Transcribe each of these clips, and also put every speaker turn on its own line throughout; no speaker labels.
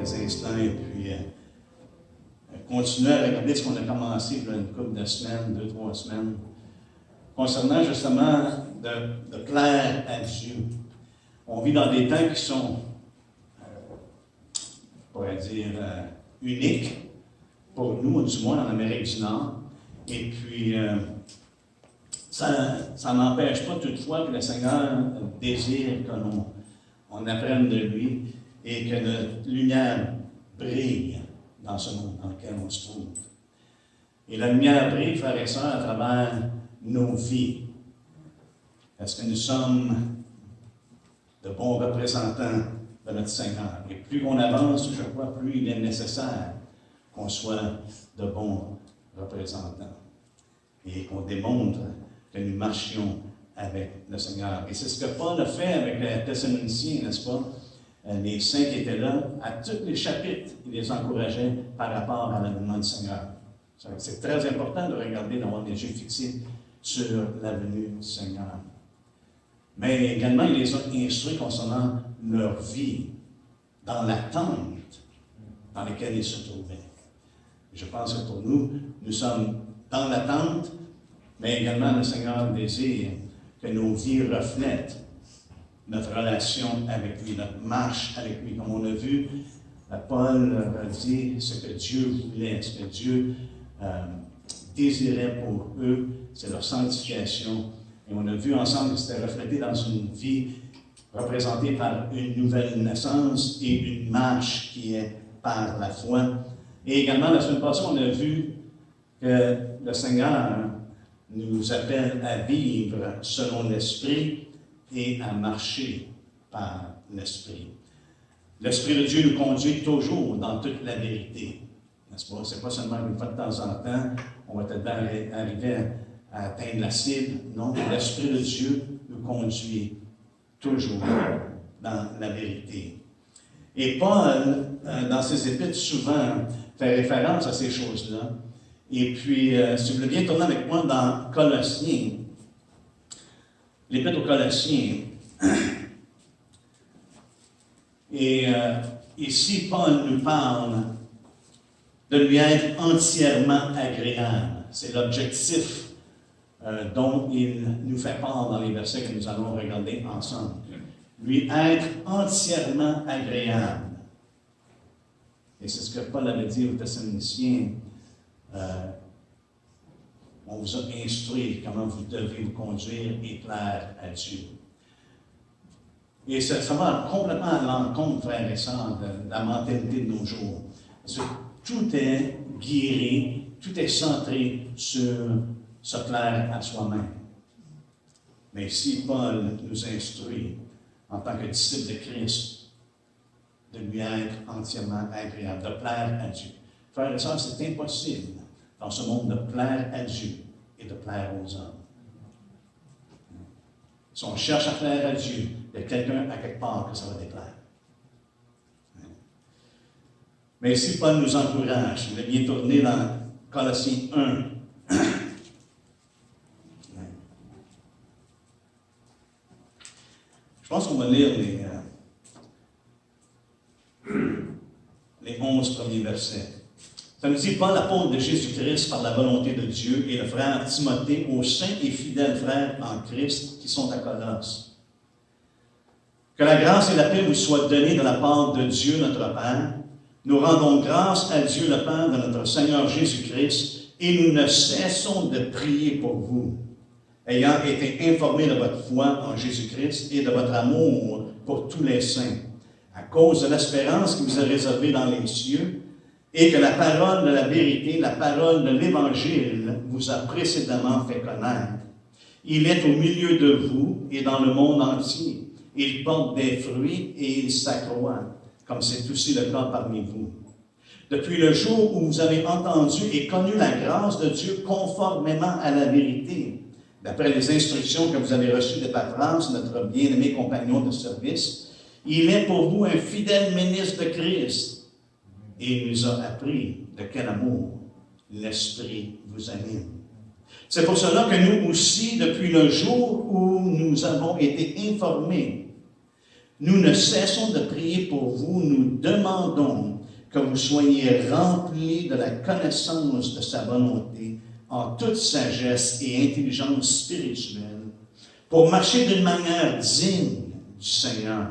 quelques instants et puis continuer à regarder ce qu'on a commencé il y a une couple de semaines, 2-3 semaines, concernant justement de plaire à Dieu. On vit dans des temps qui sont, on pourrait dire, uniques pour nous, du moins en Amérique du Nord. Et puis, ça n'empêche pas toutefois que le Seigneur désire qu'on apprenne de lui et que notre lumière brille dans ce monde dans lequel on se trouve. Et la lumière brille, frères et sœurs, à travers nos vies. Est-ce que nous sommes de bons représentants de notre Seigneur? Et plus on avance, je crois, plus il est nécessaire qu'on soit de bons représentants et qu'on démontre que nous marchions avec le Seigneur. Et c'est ce que Paul a fait avec les Thessaloniciens, n'est-ce pas? Les saints qui étaient là, à tous les chapitres, il les encourageait par rapport à l'avènement du Seigneur. C'est très important de regarder, d'avoir les yeux fixés sur la venue du Seigneur. Mais également, il les a instruits concernant leur vie, dans l'attente dans laquelle ils se trouvaient. Je pense que pour nous, nous sommes dans l'attente, mais également le Seigneur désire que nos vies reflètent notre relation avec lui, notre marche avec lui. Comme on a vu, Paul a dit ce que Dieu voulait, ce que Dieu désirait pour eux, c'est leur sanctification. Et on a vu ensemble que c'était reflété dans une vie représentée par une nouvelle naissance et une marche qui est par la foi. Et également, la semaine passée, on a vu que le Seigneur nous appelle à vivre selon l'Esprit et à marcher par l'Esprit. L'Esprit de Dieu nous conduit toujours dans toute la vérité. N'est-ce pas? Ce n'est pas seulement une fois de temps en temps, on va peut-être arriver à atteindre la cible. Non, l'Esprit de Dieu nous conduit toujours dans la vérité. Et Paul, dans ses épîtres, souvent fait référence à ces choses-là. Et puis, si vous voulez bien tourner avec moi dans Colossiens, l'Épître aux Colossiens, et ici, Paul nous parle de lui être entièrement agréable. C'est l'objectif dont il nous fait part dans les versets que nous allons regarder ensemble. Lui être entièrement agréable. Et c'est ce que Paul avait dit aux Thessaloniciens. On vous a instruit comment vous devez vous conduire et plaire à Dieu. Et ça va complètement à l'encontre, frères et sœurs, de la mentalité de nos jours. Parce que tout est guéri, tout est centré sur se plaire à soi-même. Mais si Paul nous instruit, en tant que disciple de Christ, de lui être entièrement agréable, de plaire à Dieu. Frères et sœurs, c'est impossible dans ce monde de plaire à Dieu et de plaire aux hommes. Si on cherche à plaire à Dieu, il y a quelqu'un à quelque part que ça va déplaire. Mais si Paul nous encourage, il est bien tourné dans Colossiens 1. Je pense qu'on va lire les 11 premiers versets. Ça nous dit, Paul, l'apôtre de Jésus-Christ, par la volonté de Dieu, et le frère Timothée, aux saints et fidèles frères en Christ qui sont à Colosse. Que la grâce et la paix vous soient données de la part de Dieu, notre Père. Nous rendons grâce à Dieu, le Père de notre Seigneur Jésus-Christ, et nous ne cessons de prier pour vous, ayant été informés de votre foi en Jésus-Christ et de votre amour pour tous les saints, à cause de l'espérance qui vous est réservée dans les cieux, et que la parole de la vérité, la parole de l'Évangile vous a précédemment fait connaître. Il est au milieu de vous et dans le monde entier. Il porte des fruits et il s'accroît, comme c'est aussi le cas parmi vous. Depuis le jour où vous avez entendu et connu la grâce de Dieu conformément à la vérité, d'après les instructions que vous avez reçues de Paphras, notre bien-aimé compagnon de service, il est pour vous un fidèle ministre de Christ. Et il nous a appris de quel amour l'Esprit vous anime. C'est pour cela que nous aussi, depuis le jour où nous avons été informés nous ne cessons de prier pour vous, nous demandons que vous soyez remplis de la connaissance de sa volonté en toute sagesse et intelligence spirituelle pour marcher d'une manière digne du Seigneur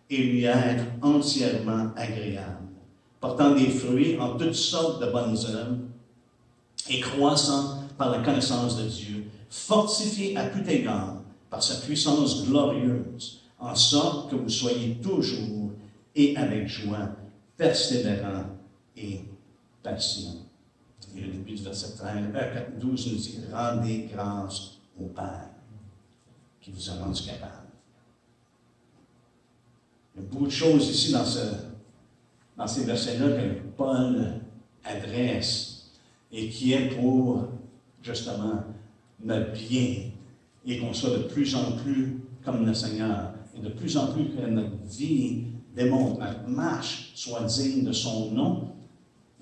et lui être entièrement agréable, portant des fruits en toutes sortes de bonnes œuvres et croissant par la connaissance de Dieu, fortifié à tout égard par sa puissance glorieuse, en sorte que vous soyez toujours et avec joie, persévérants et patients. Et le début du verset 12 nous dit « Rendez grâce au Père qui vous a rendu capable. » Il y a beaucoup de choses ici dans ces versets-là que Paul adresse et qui est pour, justement, notre bien et qu'on soit de plus en plus comme le Seigneur et de plus en plus que notre vie démontre, notre marche soit digne de son nom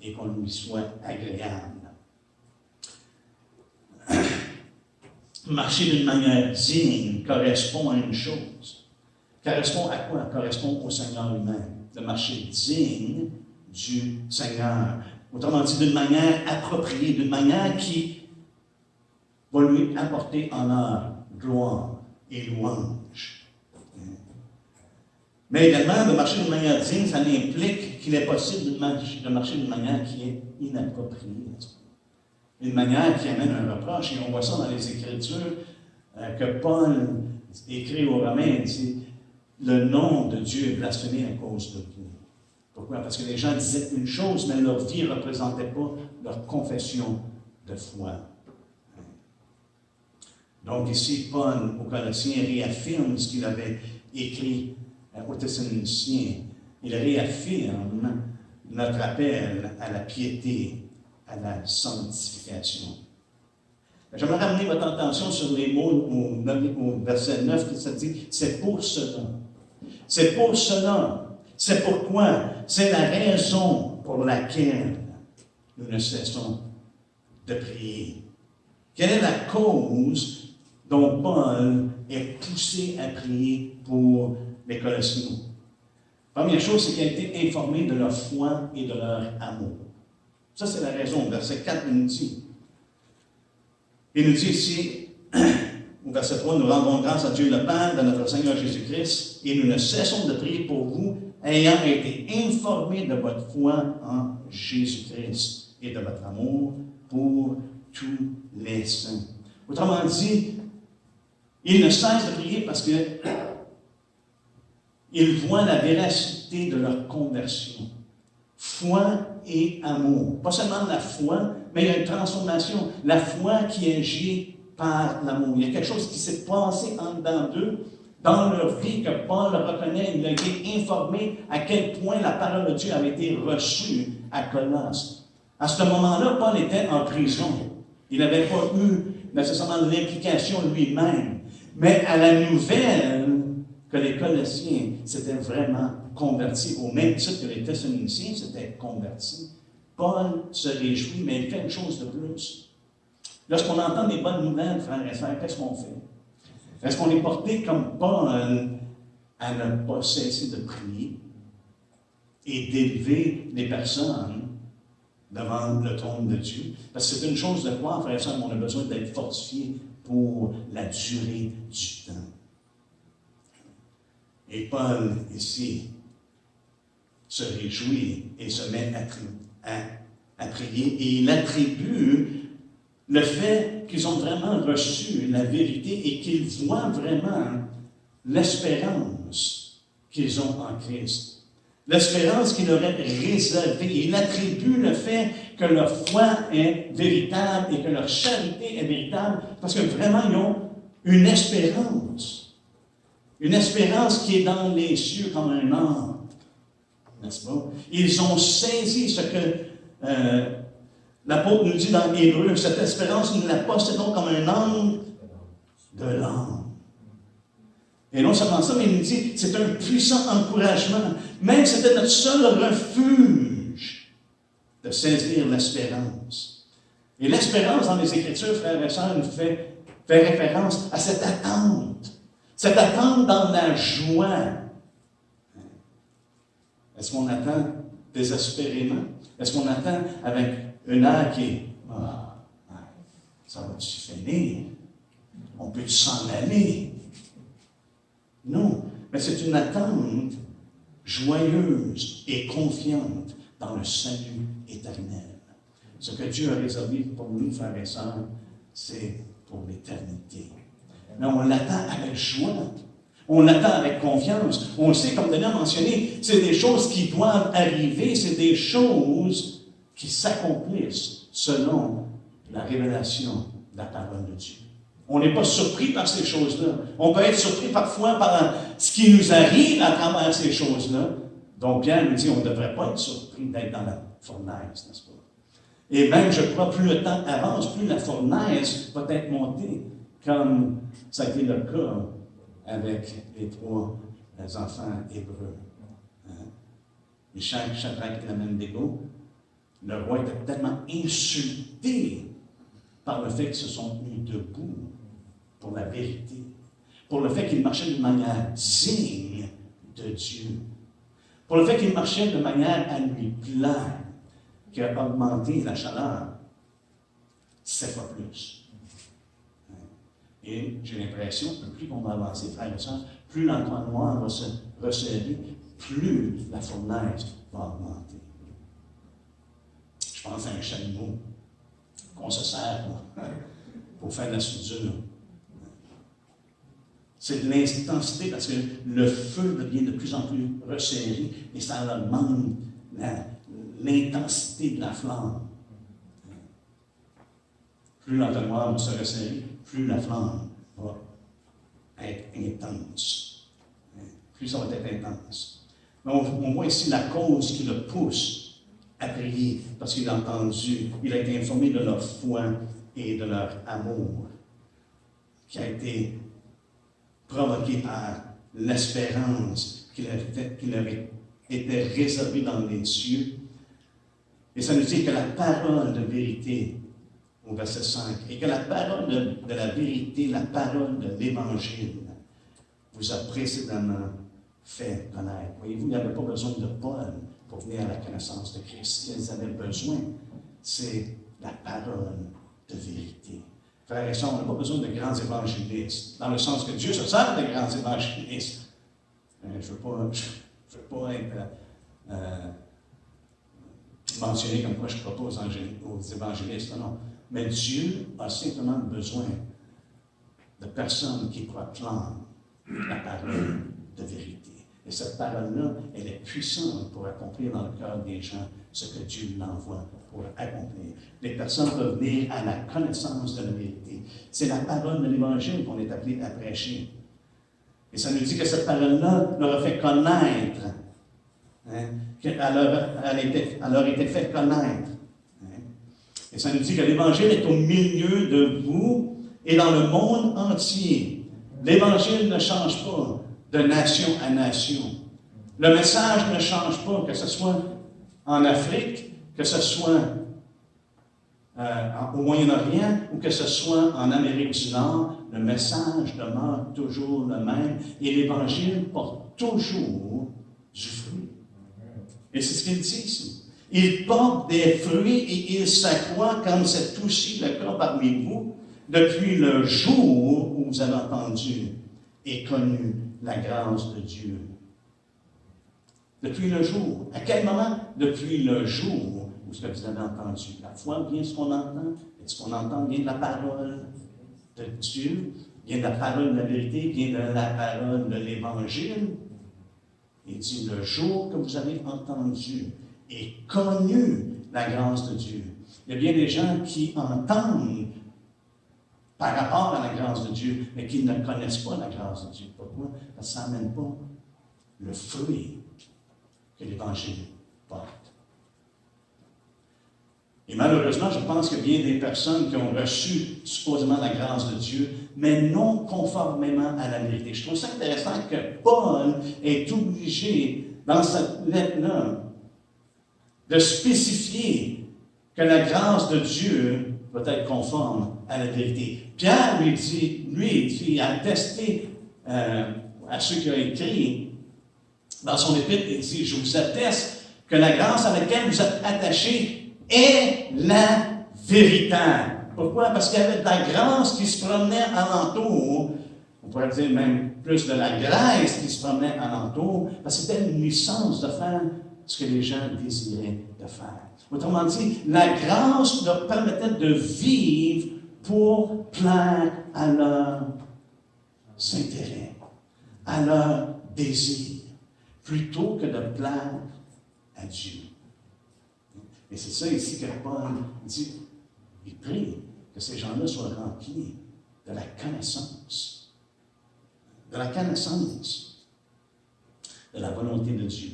et qu'on lui soit agréable. Marcher d'une manière digne correspond à une chose. Correspond à quoi? Correspond au Seigneur lui-même. De marcher digne du Seigneur. Autrement dit, d'une manière appropriée, d'une manière qui va lui apporter honneur, gloire et louange. Mais également, de marcher d'une manière digne, ça implique qu'il est possible de marcher d'une manière qui est inappropriée. Une manière qui amène un reproche. Et on voit ça dans les Écritures que Paul écrit aux Romains, il dit « Le nom de Dieu est blasphémé à cause de vous. » Pourquoi? Parce que les gens disaient une chose, mais leur vie ne représentait pas leur confession de foi. Donc ici, Paul, aux Colossiens, réaffirme ce qu'il avait écrit aux Thessaloniciens. Il réaffirme notre appel à la piété, à la sanctification. J'aimerais ramener votre attention sur les mots au verset 9 qui se dit « C'est pour cela. C'est pour cela. C'est pourquoi. C'est la raison pour laquelle nous ne cessons de prier. » Quelle est la cause dont Paul est poussé à prier pour les Colossiens? Première chose, c'est qu'il a été informé de leur foi et de leur amour. Ça, c'est la raison. Verset 4 il nous dit. Il nous dit ici, au verset 3, « Nous rendons grâce à Dieu le Père de notre Seigneur Jésus-Christ, et nous ne cessons de prier pour vous, ayant été informés de votre foi en Jésus-Christ et de votre amour pour tous les saints. » Autrement dit, ils ne cessent de prier parce qu'ils voient la véracité de leur conversion. Foi et amour. Pas seulement la foi, mais il y a une transformation. La foi qui agit par l'amour. Il y a quelque chose qui s'est passé en dedans d'eux, dans leur vie, que Paul reconnaît. Il a été informé à quel point la parole de Dieu avait été reçue à Colosse. À ce moment-là, Paul était en prison. Il n'avait pas eu nécessairement l'implication lui-même. Mais à la nouvelle que les Colossiens s'étaient vraiment convertis, au même titre que les Thessaloniciens s'étaient convertis, Paul se réjouit, mais il fait une chose de plus. Lorsqu'on entend des bonnes nouvelles, frères et sœurs, qu'est-ce qu'on fait? Est-ce qu'on est porté comme Paul à ne pas cesser de prier et d'élever les personnes devant le trône de Dieu? Parce que c'est une chose de croire, frères et sœurs, on a besoin d'être fortifié pour la durée du temps. Et Paul, ici, se réjouit et se met à prier. Et il attribue le fait qu'ils ont vraiment reçu la vérité et qu'ils voient vraiment l'espérance qu'ils ont en Christ. L'espérance qu'il aurait réservée. Il attribue le fait que leur foi est véritable et que leur charité est véritable parce que vraiment, ils ont une espérance. Une espérance qui est dans les cieux comme un ange. N'est-ce pas? Ils ont saisi ce que l'apôtre nous dit dans Hébreux. Cette espérance, nous la possédons comme un ange de l'âme. Et non seulement ça, mais il nous dit, c'est un puissant encouragement. Même c'était notre seul refuge de saisir l'espérance. Et l'espérance dans les Écritures, frères et sœurs, nous fait référence à cette attente. Cette attente dans la joie Est-ce qu'on attend désespérément? Est-ce qu'on attend avec un air qui est « Ah, ça va-tu finir? On peut s'en aller? » Non, mais c'est une attente joyeuse et confiante dans le salut éternel. Ce que Dieu a réservé pour nous, frères et sœurs, c'est pour l'éternité. Mais on l'attend avec joie. On l'attend avec confiance. On le sait, comme Denis a mentionné, c'est des choses qui doivent arriver, c'est des choses qui s'accomplissent selon la révélation de la parole de Dieu. On n'est pas surpris par ces choses-là. On peut être surpris parfois par ce qui nous arrive à travers ces choses-là. Donc Pierre nous dit, on ne devrait pas être surpris d'être dans la fournaise, n'est-ce pas? Et même, je crois, plus le temps avance, plus la fournaise va être montée, comme ça a été le cas avec les 3 enfants hébreux. Michel, Shadrach et Abednego, le roi était tellement insulté par le fait qu'ils se sont mis debout pour la vérité, pour le fait qu'ils marchaient d'une manière digne de Dieu, pour le fait qu'ils marchaient de manière à lui plaire, qui a augmenté la chaleur 7 fois plus. Et j'ai l'impression que plus on va avancer, frères et sœurs, plus l'entonnoir va se resserrer, plus la fournaise va augmenter. Je pense à un chalumeau qu'on se sert pour faire de la soudure. C'est de l'intensité parce que le feu devient de plus en plus resserré et ça augmente l'intensité de la flamme. Plus l'entonnoir va se resserrer, plus la flamme va être intense. Plus ça va être intense. Mais on voit ici la cause qui le pousse à prier, parce qu'il a entendu, il a été informé de leur foi et de leur amour, qui a été provoqué par l'espérance qui leur était réservée dans les cieux. Et ça nous dit que la parole de vérité, au verset 5, et que la parole de la vérité, la parole de l'Évangile, vous a précédemment fait connaître. Voyez-vous, il n'y avait pas besoin de Paul pour venir à la connaissance de Christ. Ce qu'ils avaient besoin, c'est la parole de vérité. Frères et sœurs, on n'a pas besoin de grands évangélistes, dans le sens que Dieu se sert de grands évangélistes. Je ne veux pas être mentionné comme quoi je ne crois pas aux évangélistes, non. Mais Dieu a simplement besoin de personnes qui proclament la parole de vérité. Et cette parole-là, elle est puissante pour accomplir dans le cœur des gens ce que Dieu l'envoie pour accomplir. Les personnes peuvent venir à la connaissance de la vérité. C'est la parole de l'Évangile qu'on est appelé à prêcher. Et ça nous dit que cette parole-là leur a fait connaître, qu'elle leur était fait connaître. Et ça nous dit que l'Évangile est au milieu de vous et dans le monde entier. L'Évangile ne change pas de nation à nation. Le message ne change pas, que ce soit en Afrique, que ce soit au Moyen-Orient ou que ce soit en Amérique du Nord. Le message demeure toujours le même et l'Évangile porte toujours du fruit. Et c'est ce qu'il dit ici. Il porte des fruits et il s'accroît comme c'est aussi le cas parmi vous depuis le jour où vous avez entendu et connu la grâce de Dieu. Depuis le jour. À quel moment? Depuis le jour où ce que vous avez entendu. La foi vient de ce qu'on entend. Et ce qu'on entend vient de la parole de Dieu, vient de la parole de la vérité, vient de la parole de l'Évangile. Il dit le jour que vous avez entendu et connu la grâce de Dieu. Il y a bien des gens qui entendent par rapport à la grâce de Dieu, mais qui ne connaissent pas la grâce de Dieu. Pourquoi? Parce que ça n'amène pas le fruit que l'Évangile porte. Et malheureusement, je pense qu'il y a bien des personnes qui ont reçu supposément la grâce de Dieu, mais non conformément à la vérité. Je trouve ça intéressant que Paul est obligé, dans cette lettre-là, de spécifier que la grâce de Dieu doit être conforme à la vérité. Pierre lui dit, a attesté à ceux qui ont écrit Dans son épître, il dit, je vous atteste que la grâce à laquelle vous êtes attachés est la véritable. Pourquoi? Parce qu'il y avait de la grâce qui se promenait alentour. On pourrait dire même plus de la grâce qui se promenait alentour, parce que c'était une licence de faire ce que les gens désiraient de faire. Autrement dit, la grâce leur permettait de vivre pour plaire à leurs intérêts, à leurs désirs, plutôt que de plaire à Dieu. Et c'est ça ici que Paul dit, il prie que ces gens-là soient remplis de la connaissance. De la connaissance de la volonté de Dieu.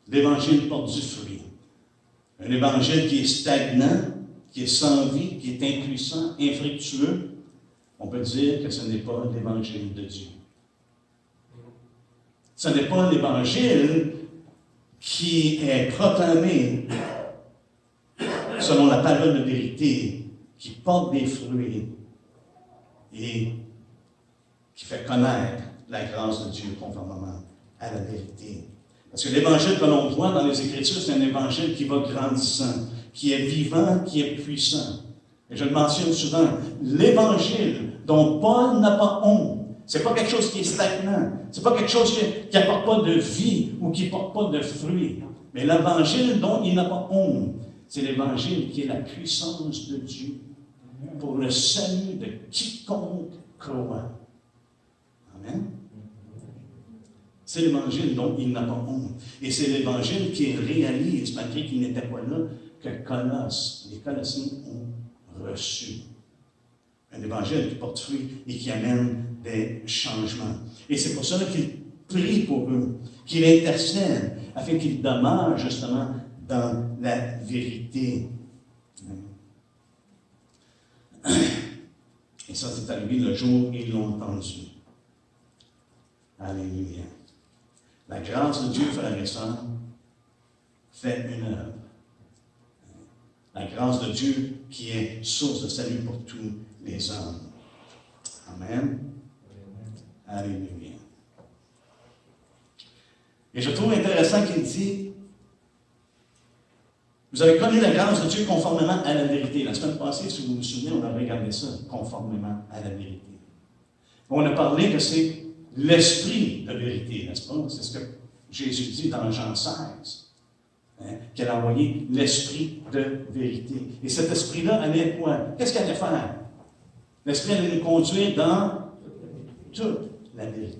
L'Évangile porte du fruit. Un Évangile qui est stagnant, qui est sans vie, qui est impuissant, infructueux, on peut dire que ce n'est pas l'Évangile de Dieu. Ce n'est pas l'Évangile qui est proclamé selon la parole de vérité, qui porte des fruits et qui fait connaître la grâce de Dieu conformément à la vérité. Parce que l'Évangile que l'on voit dans les Écritures, c'est un Évangile qui va grandissant, qui est vivant, qui est puissant. Et je le mentionne souvent, l'Évangile dont Paul n'a pas honte, ce n'est pas quelque chose qui est stagnant, ce n'est pas quelque chose qui n'apporte pas de vie ou qui ne porte pas de fruits. Mais l'Évangile dont il n'a pas honte, c'est l'Évangile qui est la puissance de Dieu pour le salut de quiconque croit. Amen. C'est l'Évangile dont il n'a pas honte. Et c'est l'Évangile qui réalise, malgré qu'il n'était pas là, que les Colossiens ont reçu. Un Évangile qui porte fruit et qui amène des changements. Et c'est pour cela qu'il prie pour eux, qu'il intercède, afin qu'ils demeurent justement dans la vérité. Et ça, c'est arrivé le jour où ils l'ont entendu. Alléluia. La grâce de Dieu, frères et sœurs, fait une œuvre. La grâce de Dieu qui est source de salut pour tous les hommes. Amen. Alléluia. Et je trouve intéressant qu'il dit, vous avez connu la grâce de Dieu conformément à la vérité. La semaine passée, si vous vous souvenez, on a regardé ça, conformément à la vérité. On a parlé que c'est l'esprit de vérité, n'est-ce pas? C'est ce que Jésus dit dans Jean 16, qu'elle a envoyé l'esprit de vérité. Et cet esprit-là allait quoi? Qu'est-ce qu'elle allait faire? L'esprit allait nous conduire dans toute la vérité.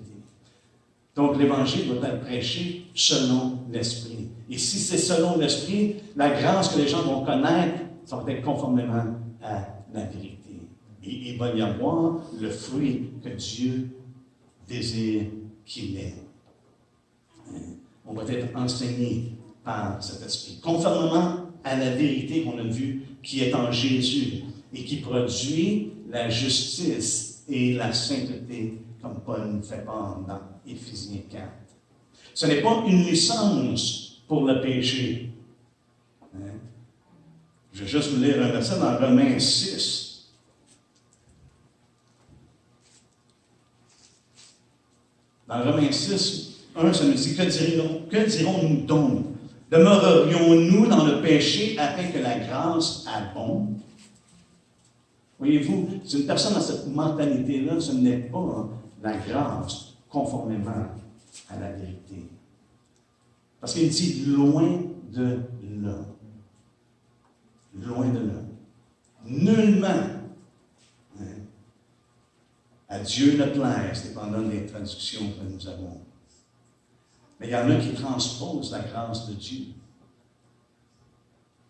Donc, l'Évangile doit être prêché selon l'Esprit. Et si c'est selon l'Esprit, la grâce que les gens vont connaître, ça va être conformément à la vérité. Et il va y avoir le fruit que Dieu désire qu'il ait. On va être enseigné par cet Esprit. Conformément à la vérité qu'on a vue, qui est en Jésus, et qui produit la justice et la sainteté, comme Paul nous fait part dans Éphésiens 4. Ce n'est pas une licence pour le péché. Je vais juste vous lire un verset dans Romains 6. Dans Romains 6, 1, ça nous dit, que dirons-nous donc? Demeurerions-nous dans le péché afin que la grâce abonde? Voyez-vous, si une personne a cette mentalité-là, ce n'est pas la grâce conformément à la vérité. Parce qu'il dit loin de là. Loin de là. Nullement. À Dieu ne plaise, dépendant des traductions que nous avons. Mais il y en a qui transposent la grâce de Dieu.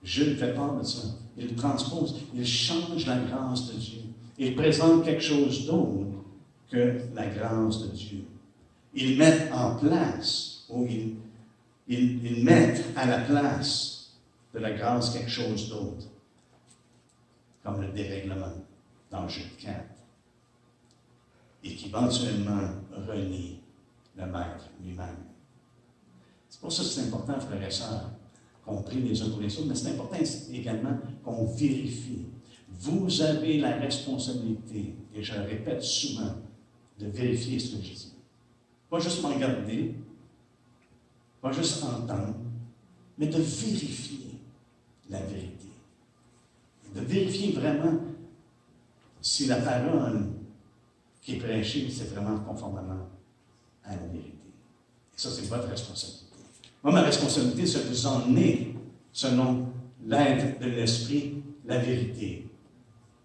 Jules fait part de ça. Il transpose, il change la grâce de Dieu. Il présente quelque chose d'autre que la grâce de Dieu. Ils mettent en place, ou ils mettent à la place de la grâce quelque chose d'autre, comme le dérèglement dans Jude 4, et qui éventuellement renie le Maître lui-même. C'est pour ça que c'est important, frères et sœurs, qu'on prie les uns pour les autres, mais c'est important également qu'on vérifie. Vous avez la responsabilité, et je le répète souvent, de vérifier ce que je dis. pas juste m'en garder, pas juste entendre, mais de vérifier la vérité. De vérifier vraiment si la parole qui est prêchée, c'est vraiment conformément à la vérité. Et ça, c'est votre responsabilité. Moi, ma responsabilité, c'est de vous emmener, selon l'aide de l'Esprit, la vérité,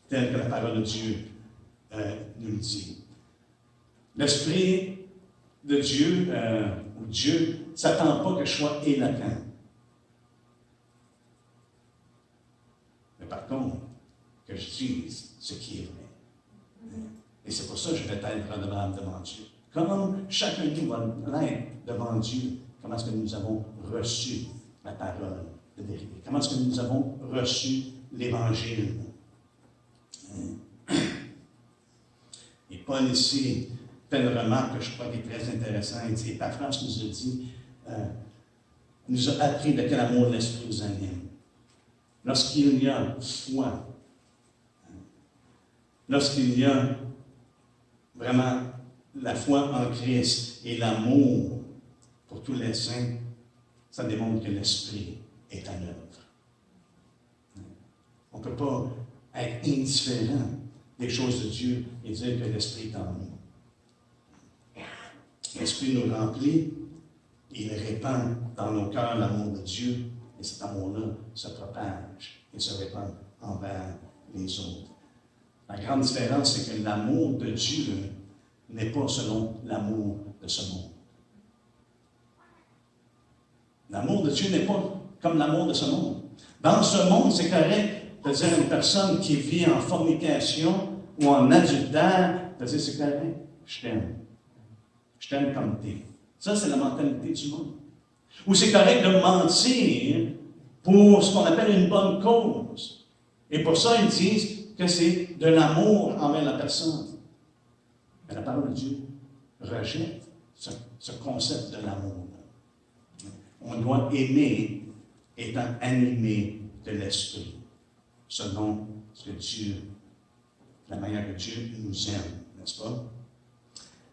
telle que la parole de Dieu nous le dit. L'Esprit de Dieu, ou Dieu, ne s'attend pas que je sois éloquent. Mais par contre, que je dise ce qui est vrai. Et c'est pour ça que je vais être redevable devant Dieu. Comme chacun de nous va l'être devant Dieu, comment est-ce que nous avons reçu la parole de vérité? Comment est-ce que nous avons reçu l'Évangile? Et Paul ici fait une remarque que je crois qui est très intéressante. Il dit, Epaphras nous a dit, nous a appris de quel amour l'Esprit nous anime. Lorsqu'il y a foi, lorsqu'il y a vraiment la foi en Christ et l'amour pour tous les saints, ça démontre que l'Esprit est à l'œuvre. On ne peut pas être indifférent des choses de Dieu et dire que l'Esprit est en nous. L'Esprit nous remplit, il répand dans nos cœurs l'amour de Dieu, et cet amour-là se propage et se répand envers les autres. La grande différence, c'est que l'amour de Dieu n'est pas selon l'amour de ce monde. L'amour de Dieu n'est pas comme l'amour de ce monde. Dans ce monde, c'est correct de dire à une personne qui vit en fornication ou en adultère, de dire c'est correct, je t'aime. Je t'aime comme t'es. Ça, c'est la mentalité du monde. Ou c'est correct de mentir pour ce qu'on appelle une bonne cause. Et pour ça, ils disent que c'est de l'amour envers la personne. Mais la parole de Dieu rejette ce concept de l'amour. On doit aimer étant animé de l'Esprit, selon ce que Dieu, la manière que Dieu nous aime, n'est-ce pas?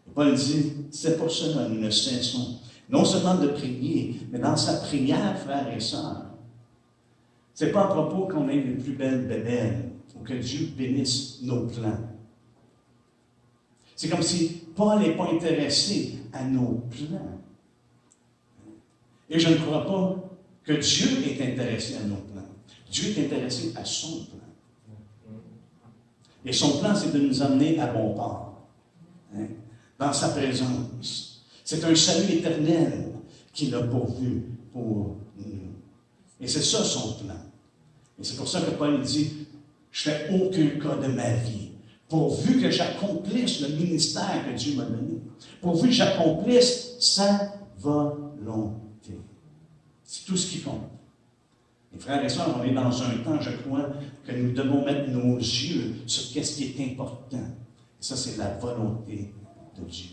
Et Paul dit, c'est pour cela que nous ne cessons, non seulement de prier, mais dans sa prière, frères et sœurs. Ce n'est pas à propos qu'on ait les plus belles bébelles, ou que Dieu bénisse nos plans. C'est comme si Paul n'est pas intéressé à nos plans. Et je ne crois pas que Dieu est intéressé à nos plans. Dieu est intéressé à son plan. Et son plan, c'est de nous amener à bon port, dans sa présence. C'est un salut éternel qu'il a pourvu pour nous. Et c'est ça son plan. Et c'est pour ça que Paul dit, je ne fais aucun cas de ma vie, pourvu que j'accomplisse le ministère que Dieu m'a donné, pourvu que j'accomplisse sa volonté. C'est tout ce qui compte. Et frères et sœurs, on est dans un temps, je crois, que nous devons mettre nos yeux sur ce qui est important. Et ça, c'est la volonté de Dieu.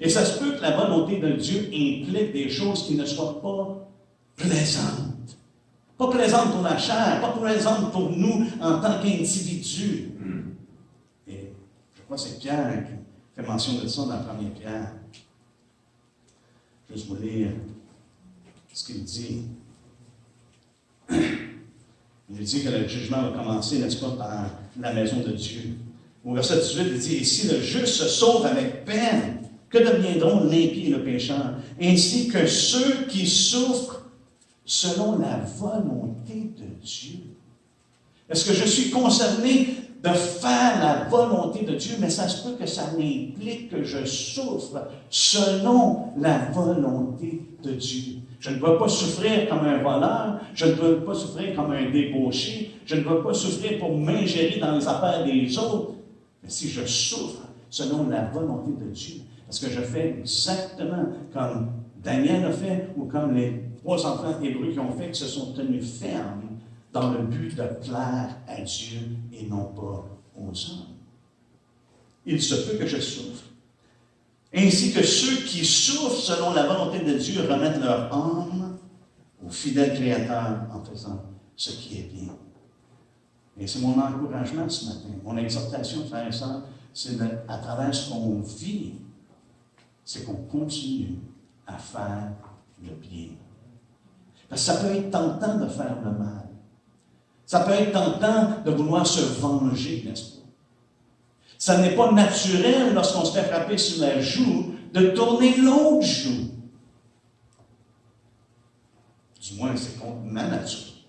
Et ça se peut que la volonté de Dieu implique des choses qui ne soient pas plaisantes. Pas plaisantes pour la chair, pas plaisantes pour nous en tant qu'individus. Et je crois que c'est Pierre qui fait mention de ça dans la première Pierre. Je vais juste vous lire ce qu'il dit. Il dit que le jugement va commencer, n'est-ce pas, par la maison de Dieu. Au verset 18, il dit, « Et si le juste se sauve avec peine, que deviendront l'impie et le pécheur, ainsi que ceux qui souffrent selon la volonté de Dieu. » Est-ce que je suis concerné de faire la volonté de Dieu, mais ça se peut que ça implique que je souffre selon la volonté de Dieu. Je ne dois pas souffrir comme un voleur, je ne dois pas souffrir comme un débauché, je ne dois pas souffrir pour m'ingérer dans les affaires des autres, mais si je souffre selon la volonté de Dieu, parce que je fais exactement comme Daniel a fait, ou comme les 3 enfants hébreux qui ont fait, qui se sont tenus fermes dans le but de plaire à Dieu et non pas aux hommes. Il se peut que je souffre. Ainsi que ceux qui souffrent selon la volonté de Dieu remettent leur âme au fidèle Créateur en faisant ce qui est bien. Et c'est mon encouragement ce matin, mon exhortation, frères et sœurs, c'est à travers ce qu'on vit, c'est qu'on continue à faire le bien. Parce que ça peut être tentant de faire le mal. Ça peut être tentant de vouloir se venger, n'est-ce pas? Ça n'est pas naturel, lorsqu'on se fait frapper sur la joue, de tourner l'autre joue. Du moins, c'est contre ma nature.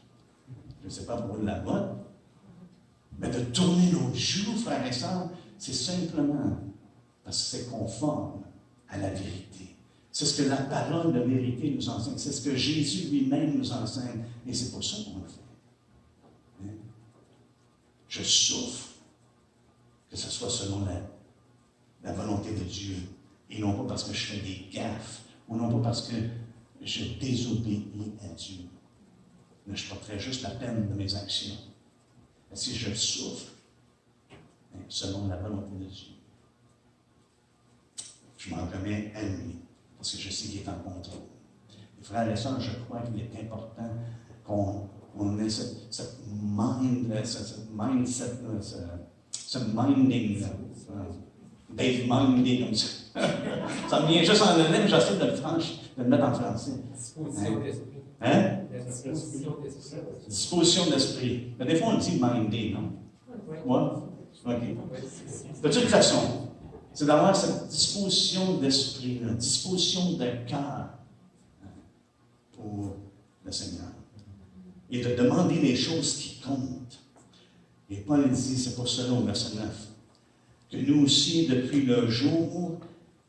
Je ne sais pas pour la bonne. Mais de tourner l'autre joue, frères et sœurs, c'est simplement parce que c'est conforme à la vérité. C'est ce que la parole de vérité nous enseigne. C'est ce que Jésus lui-même nous enseigne. Et c'est pour ça qu'on le fait. Hein? Je souffre que ce soit selon la volonté de Dieu. Et non pas parce que je fais des gaffes. Ou non pas parce que je désobéis à Dieu. Mais je porterai juste la peine de mes actions. Et si je souffre, selon la volonté de Dieu, je m'en remets à lui, parce que je sais qu'il est en contrôle. Et frères et sœurs, je crois qu'il est important qu'on ait ce minding, Dave minding comme ça. Ça me vient juste en anglais, mais j'essaie de le mettre en français.
Disposition d'esprit.
Hein?
Disposition d'esprit.
Disposition d'esprit. Mais des fois, on dit minding, non?
Oui.
Ouais? OK. De toute façon, c'est d'avoir cette disposition d'esprit, une disposition de cœur pour le Seigneur. Et de demander les choses qui comptent. Et Paul dit, c'est pour cela au verset 9, que nous aussi, depuis le jour,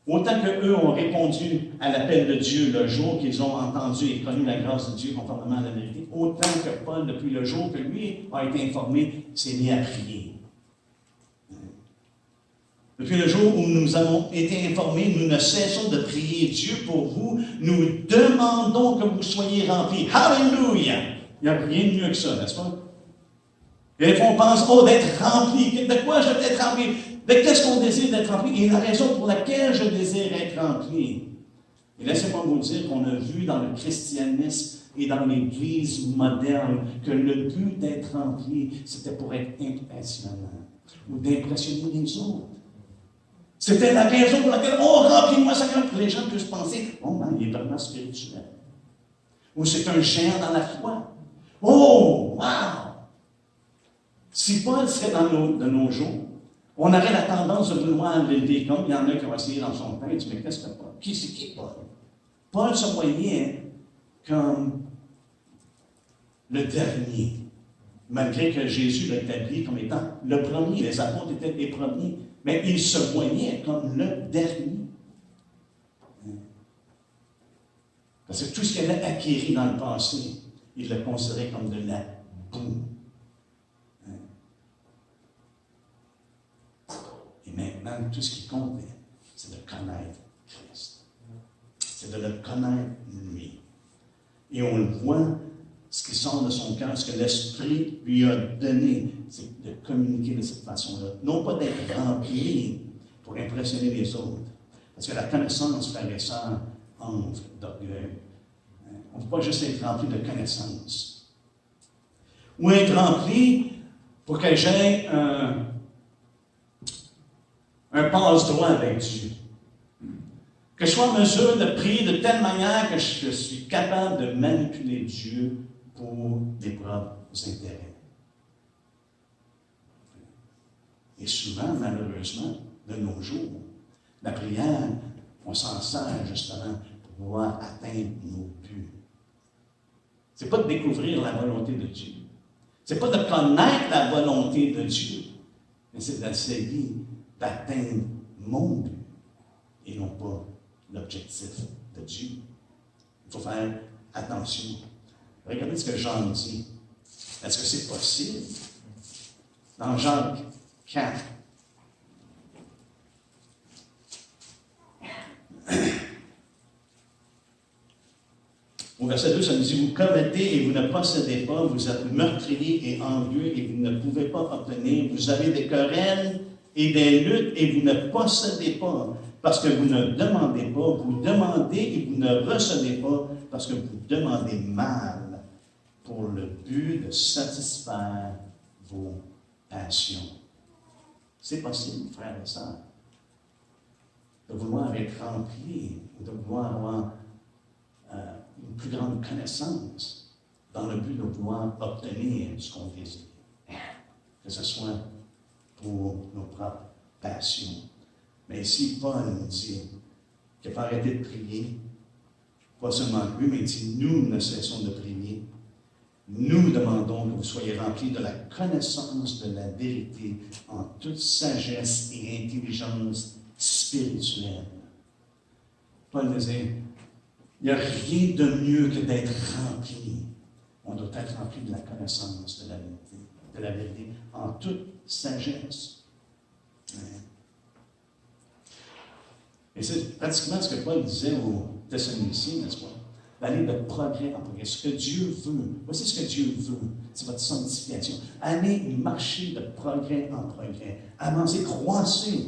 autant qu'eux ont répondu à l'appel de Dieu le jour qu'ils ont entendu et connu la grâce de Dieu conformément à la vérité, autant que Paul, depuis le jour que lui a été informé, s'est mis à prier. Depuis le jour où nous avons été informés, nous ne cessons de prier Dieu pour vous. Nous demandons que vous soyez remplis. Alléluia! Il n'y a rien de mieux que ça, n'est-ce pas? Et des fois, on pense, d'être rempli. De quoi je veux être rempli? De qu'est-ce qu'on désire d'être rempli? Et la raison pour laquelle je désire être rempli. Et laissez-moi vous dire qu'on a vu dans le christianisme et dans l'Église moderne que le but d'être rempli, c'était pour être impressionnant ou d'impressionner les autres. C'était la raison pour laquelle, remplis-moi ça, que les gens puissent penser, il est vraiment spirituel. Ou c'est un géant dans la foi. Oh, wow! Si Paul serait de nos jours, on aurait la tendance de vouloir l'élever comme il y en a qui ont essayé dans son temps. Et tu dis, mais qu'est-ce que Paul? C'est qui Paul? Paul se voyait comme le dernier, malgré que Jésus l'a établi comme étant le premier. Les apôtres étaient les premiers, mais il se voyait comme le dernier. Parce que tout ce qu'il avait acquis dans le passé, il le considérait comme de la boue. Et maintenant, tout ce qui comptait, c'est de connaître Christ. C'est de le connaître lui. Et on le voit, ce qui sort de son cœur, ce que l'Esprit lui a donné, c'est de communiquer de cette façon-là. Non pas d'être rempli pour impressionner les autres. Parce que la connaissance, frères et sœurs, enfle d'orgueil. On ne peut pas juste être rempli de connaissance. Ou être rempli pour que j'aie un passe-droit avec Dieu. Que je sois en mesure de prier de telle manière que je suis capable de manipuler Dieu pour mes propres intérêts. Et souvent, malheureusement, de nos jours, la prière, on s'en sert justement pour pouvoir atteindre nos buts. Ce n'est pas de découvrir la volonté de Dieu. Ce n'est pas de connaître la volonté de Dieu, mais c'est d'essayer d'atteindre mon but et non pas l'objectif de Dieu. Il faut faire attention. Regardez ce que Jean dit. Est-ce que c'est possible? Dans Jacques 4, au verset 2, ça nous dit, vous commettez et vous ne possédez pas, vous êtes meurtriers et envieux et vous ne pouvez pas obtenir, vous avez des querelles et des luttes et vous ne possédez pas, parce que vous ne demandez pas, vous demandez et vous ne recevez pas, parce que vous demandez mal pour le but de satisfaire vos passions. C'est possible, frères et sœurs, de vouloir être rempli, ou de vouloir avoir une plus grande connaissance dans le but de vouloir obtenir ce qu'on désire. Que ce soit pour nos propres passions. Mais ici, Paul dit qu'il faut arrêter de prier. Pas seulement lui, mais il dit, nous ne cessons de prier. Nous demandons que vous soyez remplis de la connaissance de la vérité en toute sagesse et intelligence spirituelle. Paul disait, il n'y a rien de mieux que d'être rempli. On doit être rempli de la connaissance de la vérité, en toute sagesse. Et c'est pratiquement ce que Paul disait aux Thessaloniciens, n'est-ce pas? D'aller de progrès en progrès. Ce que Dieu veut, voici ce que Dieu veut, c'est votre sanctification. Allez marcher de progrès en progrès. Avancez, croissez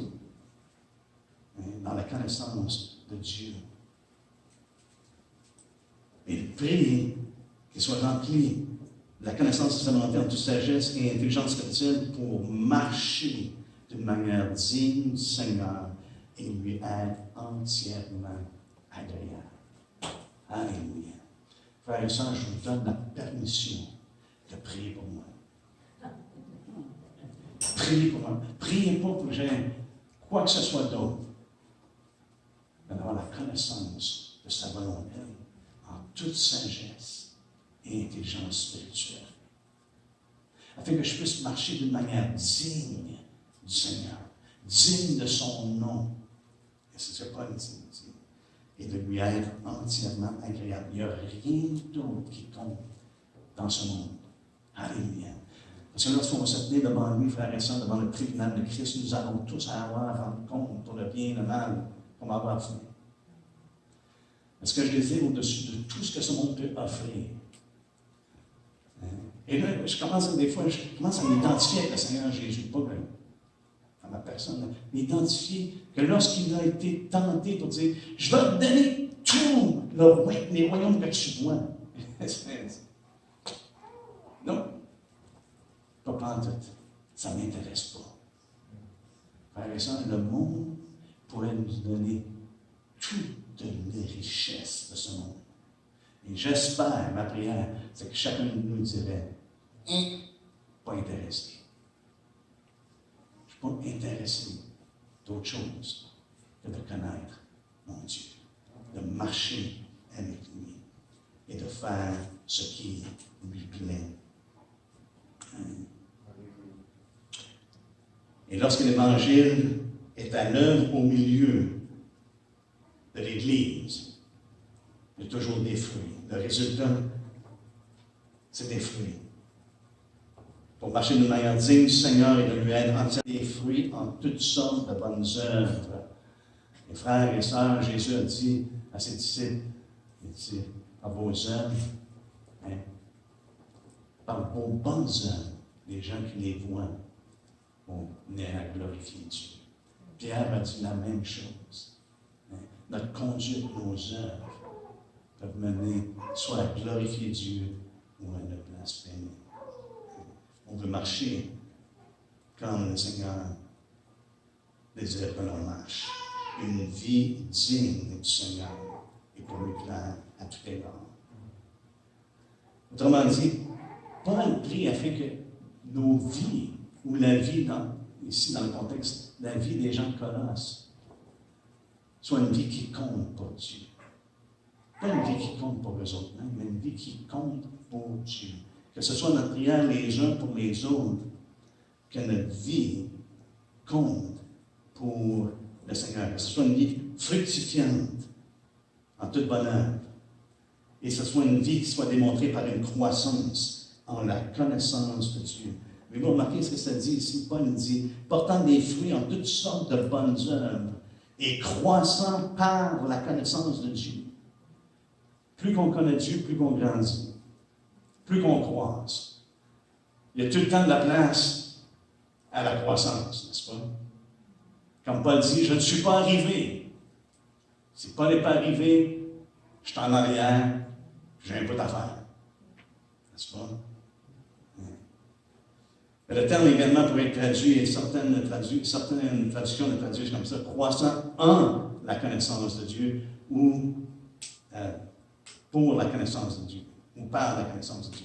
dans la connaissance de Dieu. Et priez qu'il soit rempli de la connaissance de sa volonté en toute sagesse et intelligence spirituelle pour marcher d'une manière digne du Seigneur et lui être entièrement agréable. Alléluia. Frères et sœurs, je vous donne la permission de prier pour moi. Priez pour moi. Priez pas pour que j'aie quoi que ce soit d'autre, mais d'avoir la connaissance de sa volonté en toute sagesse et intelligence spirituelle, afin que je puisse marcher d'une manière digne du Seigneur, digne de son nom. Et c'est ce que Paul dit. Et de lui être entièrement agréable. Il n'y a rien d'autre qui compte dans ce monde. Alléluia. Parce que lorsqu'on va se tenir devant lui, frères et sœurs, devant le tribunal de Christ, nous allons tous avoir à rendre compte pour le bien et le mal qu'on va avoir fait. Est-ce que je désire au-dessus de tout ce que ce monde peut offrir? Et là, je commence à m'identifier avec le Seigneur Jésus, pas à ma personne, m'identifier que lorsqu'il a été tenté pour dire « Je vais te donner tous les royaumes que tu vois. » Non, pas prendre tout. Ça ne m'intéresse pas. Frères et sœurs, le monde pourrait nous donner toutes les richesses de ce monde. Et j'espère, ma prière, c'est que chacun de nous dirait « Pas intéressé. Je ne suis pas intéressé d'autre chose que de connaître mon Dieu, de marcher avec lui et de faire ce qui lui plaît. » Et lorsque l'Évangile est à l'œuvre au milieu de l'Église, il y a toujours des fruits. Le résultat, c'est des fruits. Pour marcher d'une manière digne du Seigneur et de lui être entièrement des fruits en toutes sortes de bonnes œuvres. Et frères et sœurs, Jésus a dit à ses disciples, il dit, par vos œuvres, par vos bonnes œuvres, les gens qui les voient vont venir à glorifier Dieu. Pierre a dit la même chose. Notre conduite, nos œuvres peuvent mener soit à glorifier Dieu ou à le blasphémer. On veut marcher comme le Seigneur désire que l'on marche. Une vie digne du Seigneur et pour lui plaire à tout égard. Autrement dit, Paul prie afin que nos vies, ou la vie, ici dans le contexte, la vie des gens de Colosse, soit une vie qui compte pour Dieu. Pas une vie qui compte pour eux autres, mais une vie qui compte pour Dieu. Que ce soit notre prière les uns pour les autres, que notre vie compte pour le Seigneur. Que ce soit une vie fructifiante en toute bonne œuvre. Et que ce soit une vie qui soit démontrée par une croissance en la connaissance de Dieu. Mais vous remarquez ce que ça dit ici. Paul dit, portant des fruits en toutes sortes de bonnes œuvres et croissant par la connaissance de Dieu. Plus qu'on connaît Dieu, plus qu'on grandit. Plus qu'on croise. Il y a tout le temps de la place à la croissance, n'est-ce pas? Comme Paul dit, je ne suis pas arrivé. Si Paul n'est pas arrivé, je suis en arrière, j'ai un peu d'affaires. N'est-ce pas? Mais le terme également pourrait être traduit, et certaines traductions le traduisent comme ça, croissant en la connaissance de Dieu ou pour la connaissance de Dieu, ou par la connaissance de Dieu.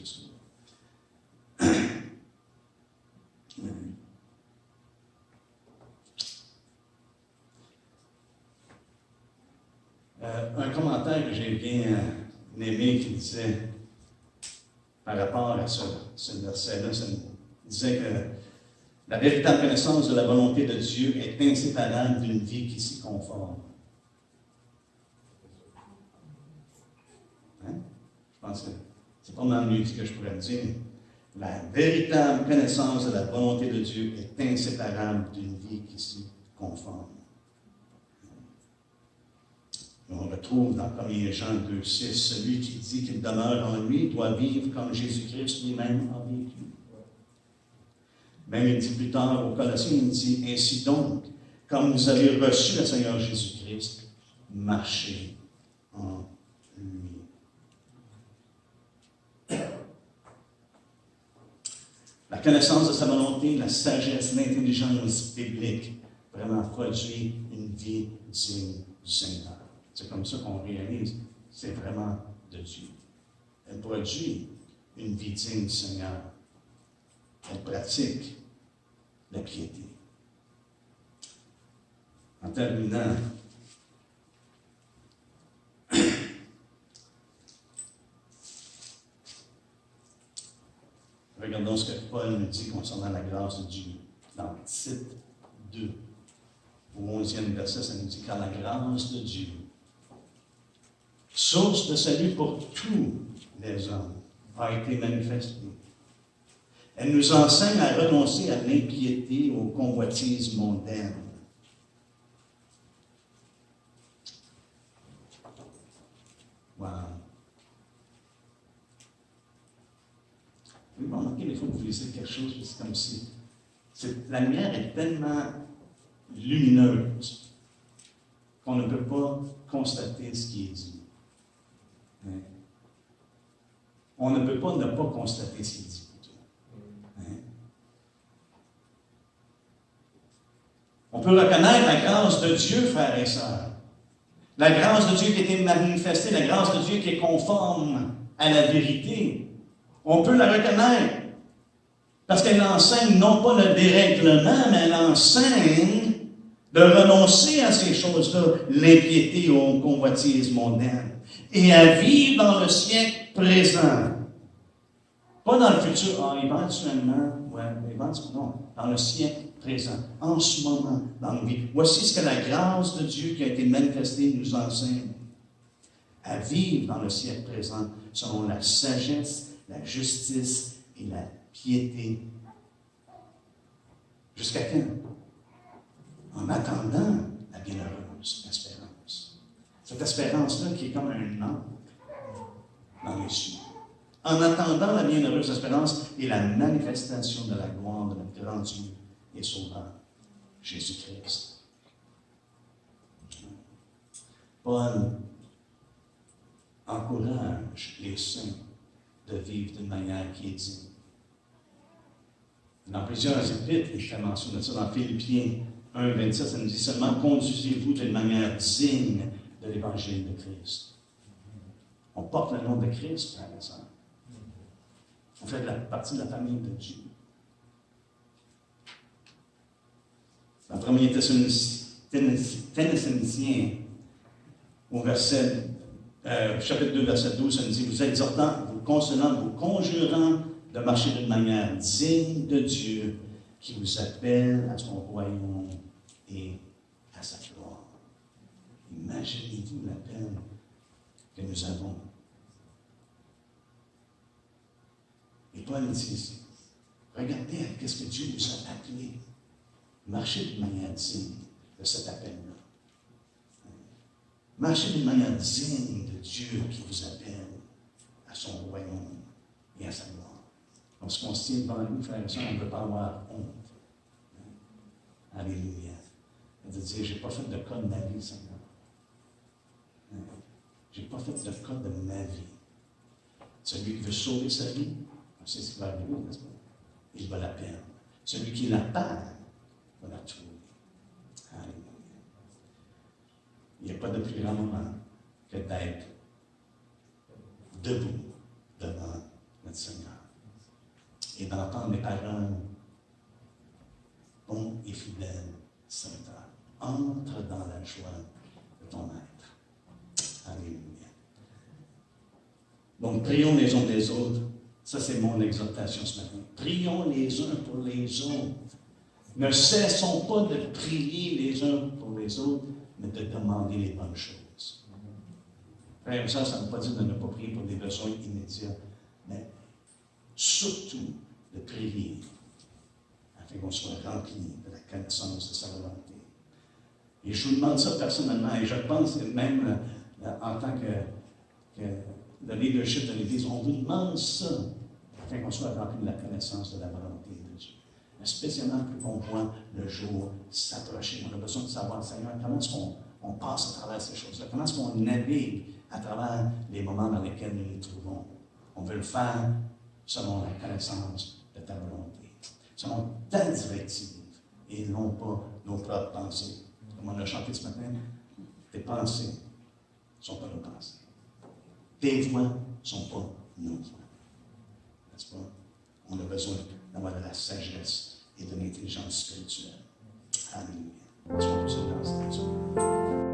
Un commentaire que j'ai bien aimé qui disait, par rapport à ce verset-là, ça disait que la véritable connaissance de la volonté de Dieu est inséparable d'une vie qui s'y conforme. Hein? Je pense que c'est pas mal mieux ce que je pourrais dire. La véritable connaissance de la volonté de Dieu est inséparable d'une vie qui s'y conforme. On retrouve dans 1 Jean 2,6, celui qui dit qu'il demeure en lui doit vivre comme Jésus-Christ lui-même a vécu. Même il dit plus tard aux Colossiens, il dit, ainsi donc, comme vous avez reçu le Seigneur Jésus-Christ, marchez en lui. La connaissance de sa volonté, la sagesse, l'intelligence biblique, vraiment produit une vie digne du Seigneur. C'est comme ça qu'on réalise, c'est vraiment de Dieu. Elle produit une vie digne du Seigneur. Elle pratique la piété. En terminant, regardons ce que Paul nous dit concernant la grâce de Dieu. Dans Tite 2, au 11e verset, ça nous dit « Car la grâce de Dieu, source de salut pour tous les hommes, a été manifestée. Elle nous enseigne à renoncer à l'impiété, aux convoitises mondaines. » Wow! Vous remarquez des fois que vous lisez quelque chose, c'est comme si la lumière est tellement lumineuse qu'on ne peut pas constater ce qui est dit. Hein? On ne peut pas ne pas constater ce qui est dit. Hein? On peut reconnaître la grâce de Dieu, frères et sœurs. La grâce de Dieu qui a été manifestée, la grâce de Dieu qui est conforme à la vérité. On peut la reconnaître parce qu'elle enseigne non pas le dérèglement, mais elle enseigne de renoncer à ces choses-là, l'impiété aux convoitises mondaines, et à vivre dans le siècle présent. Pas dans le futur, éventuellement, non, dans le siècle présent, en ce moment, dans nos vies. Voici ce que la grâce de Dieu qui a été manifestée nous enseigne. À vivre dans le siècle présent, selon la sagesse, la justice et la piété. Jusqu'à quand? En attendant la bienheureuse espérance. Cette espérance-là qui est comme un ancre dans les cieux. En attendant la bienheureuse espérance et la manifestation de la gloire de notre grand Dieu et Sauveur, Jésus-Christ. Paul encourage les saints de vivre d'une manière qui est digne. Dans plusieurs épîtres, il fait mention de ça dans Philippiens 1, 27, ça nous dit seulement conduisez-vous d'une manière digne de l'évangile de Christ. On porte le nom de Christ, frères et sœurs. On fait partie de la famille de Dieu. Dans 1 Thessaloniciens, au chapitre 2, verset 12, ça nous dit, vous exhortant, vous consolant, vous conjurant de marcher d'une manière digne de Dieu qui vous appelle à son royaume et à sa gloire. Imaginez-vous l'appel que nous avons. Et Paul dit ici, regardez à ce que Dieu nous a appelés. Marchez d'une manière digne de cet appel-là. Marchez d'une manière digne de Dieu qui vous appelle à son royaume et à sa gloire. Lorsqu'on se tient devant lui, frères et sœurs, on ne peut pas avoir honte. Alléluia. On peut dire, je n'ai pas fait de cas de ma vie, Seigneur. Je n'ai pas fait de cas de ma vie. Celui qui veut sauver sa vie, on sait ce qui va arriver, n'est-ce pas? Il va la perdre. Celui qui la perd va la trouver. Alléluia. pas de plus grand moment que d'être debout devant notre Seigneur et d'entendre les paroles bon et fidèle serviteur. Entre dans la joie de ton maître. Alléluia. Donc, prions les uns des autres. Ça, c'est mon exhortation ce matin. Prions les uns pour les autres. Ne cessons pas de prier les uns pour les autres, mais de demander les bonnes choses. Frère, ça ne veut pas dire de ne pas prier pour des besoins immédiats, mais surtout de prier afin qu'on soit rempli de la connaissance de sa volonté. Et je vous demande ça personnellement, et je pense même en tant que le leadership de l'Église, on vous demande ça afin qu'on soit rempli de la connaissance de la volonté de Dieu. Mais spécialement plus qu'on voit le jour s'approcher. On a besoin de savoir, Seigneur, comment est-ce qu'on passe à travers ces choses-là? Comment est-ce qu'on navigue à travers les moments dans lesquels nous les trouvons? On veut le faire selon la connaissance de ta volonté, selon ta directive, et non pas nos propres pensées. Comme on a chanté ce matin, tes pensées ne sont pas nos pensées. Tes voix ne sont pas nos voix. N'est-ce pas? On a besoin d'avoir de la sagesse et de l'intelligence spirituelle. Alléluia. Sois tous dans cette